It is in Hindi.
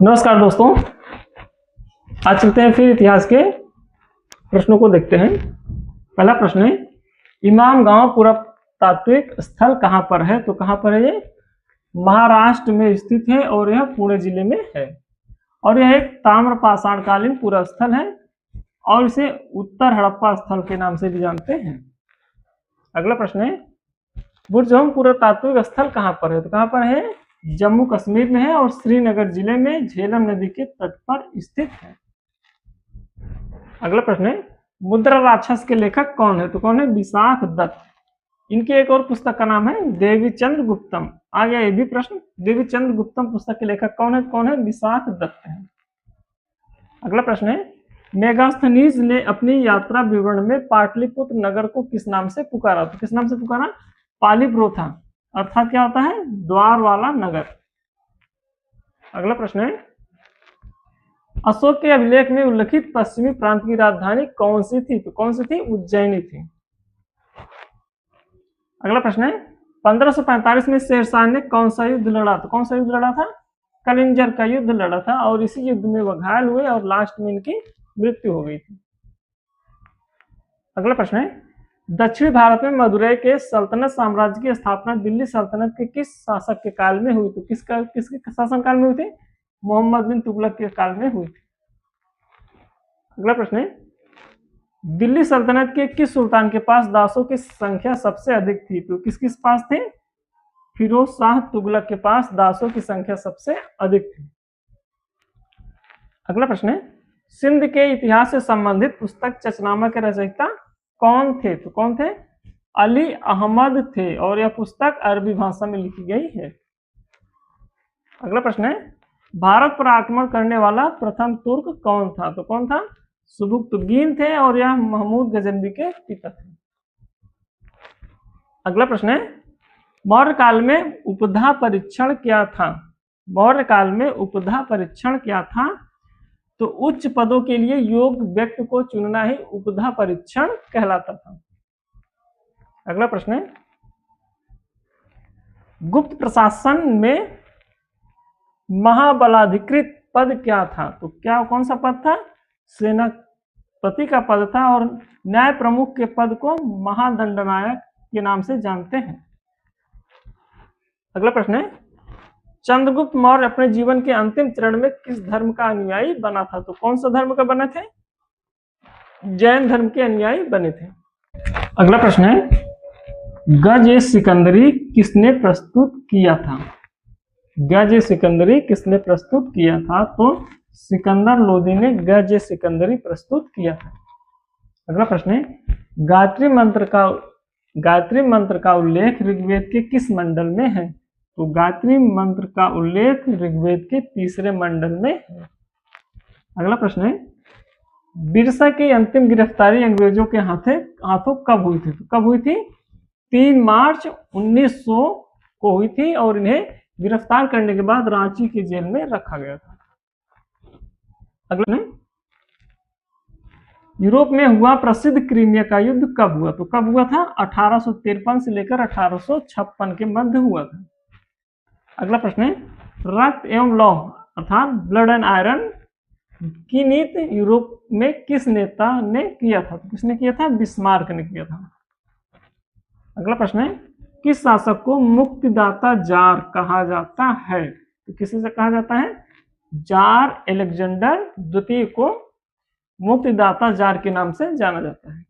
नमस्कार दोस्तों, आज चलते हैं फिर इतिहास के प्रश्नों को देखते हैं। पहला प्रश्न है, इमाम गांव पुरातात्विक स्थल कहाँ पर है? तो कहाँ पर है ये? महाराष्ट्र में स्थित है और यह पुणे जिले में है और यह एक ताम्र पाषाणकालीन पुरा स्थल है और इसे उत्तर हड़प्पा स्थल के नाम से भी जानते हैं। अगला प्रश्न है, बुरजोम पुरातात्विक स्थल कहाँ पर है? तो कहाँ पर है? जम्मू कश्मीर में है और श्रीनगर जिले में झेलम नदी के तट पर स्थित है। अगला प्रश्न है, मुद्रा राक्षस के लेखक कौन है? तो कौन है? विशाख दत्त। इनकी एक और पुस्तक का नाम है देवीचंद्र गुप्तम। आ गया ये भी प्रश्न, देवीचंद्र गुप्तम पुस्तक के लेखक कौन है? कौन है? विशाख दत्त है। अगला प्रश्न है, मेगास्थनीज ने अपनी यात्रा विवरण में पाटलिपुत्र नगर को किस नाम से पुकारा? तो किस नाम से पुकारा? पालिप्रोथा, अर्थात क्या होता है? द्वार वाला नगर। अगला प्रश्न है, अशोक के अभिलेख में उल्लिखित पश्चिमी प्रांत की राजधानी कौन सी थी? तो कौन सी थी? उज्जैनी थी। अगला प्रश्न है, 1545 में शेरशाह ने कौन सा युद्ध लड़ा? तो कौन सा युद्ध लड़ा था? कलिंजर का युद्ध लड़ा था और इसी युद्ध में वह घायल हुए और लास्ट में इनकी मृत्यु हो गई थी। अगला प्रश्न है, दक्षिण भारत में मदुरई के सल्तनत साम्राज्य की स्थापना दिल्ली सल्तनत के किस शासक के काल में हुई? तो किसके शासन काल में हुई थी? मोहम्मद बिन तुगलक के काल में हुई थी। अगला प्रश्न है, दिल्ली सल्तनत के किस सुल्तान के पास दासों की संख्या सबसे अधिक थी? तो किस पास थे? फिरोज शाह तुगलक के पास दासों की संख्या सबसे अधिक थी। अगला प्रश्न है, सिंध के इतिहास से संबंधित पुस्तक चचनामा के रचयिता कौन थे? तो कौन थे? अली अहमद थे और यह पुस्तक अरबी भाषा में लिखी गई है। अगला प्रश्न है, भारत पर आक्रमण करने वाला प्रथम तुर्क कौन था? तो कौन था? सुबुक्तगीन थे और यह महमूद गजनवी के पिता थे। अगला प्रश्न है, मौर्य काल में उपधा परीक्षण क्या था? मौर्य काल में उपधा परीक्षण क्या था? तो उच्च पदों के लिए योग्य व्यक्ति को चुनना ही उपधा परीक्षण कहलाता था। अगला प्रश्न है, गुप्त प्रशासन में महाबलाधिकृत पद क्या था? तो कौन सा पद था? सेनापति का पद था और न्याय प्रमुख के पद को महादंडनायक के नाम से जानते हैं। अगला प्रश्न है, चंद्रगुप्त मौर्य अपने जीवन के अंतिम चरण में किस धर्म का अनुयायी बना था? तो कौन सा धर्म का बने थे? जैन धर्म के अनुयायी बने थे। अगला प्रश्न है, गज-ए-सिकंदरी किसने प्रस्तुत किया था? गज-ए-सिकंदरी किसने प्रस्तुत किया था? तो सिकंदर लोदी ने गज-ए-सिकंदरी प्रस्तुत किया था। अगला प्रश्न है, गायत्री मंत्र का उल्लेख ऋग्वेद के किस मंडल में है? तो गायत्री मंत्र का उल्लेख ऋग्वेद के 3 मंडल में है। अगला प्रश्न है, बिरसा की अंतिम गिरफ्तारी अंग्रेजों के हाथों कब हुई थी? तो कब हुई थी? 3 मार्च 1900 को हुई थी और इन्हें गिरफ्तार करने के बाद रांची की जेल में रखा गया था। अगला, यूरोप में हुआ प्रसिद्ध क्रीमिया का युद्ध कब हुआ? तो कब हुआ था? 1853 से लेकर 1856 के मध्य हुआ था। अगला प्रश्न है, रक्त एवं लौह अर्थात ब्लड एंड आयरन की नीति यूरोप में किस नेता ने किया था? तो किसने किया था? बिस्मार्क ने किया था। अगला प्रश्न है, किस शासक को मुक्तिदाता जार कहा जाता है? तो किसे से कहा जाता है? जार अलेक्जेंडर द्वितीय को मुक्तिदाता जार के नाम से जाना जाता है।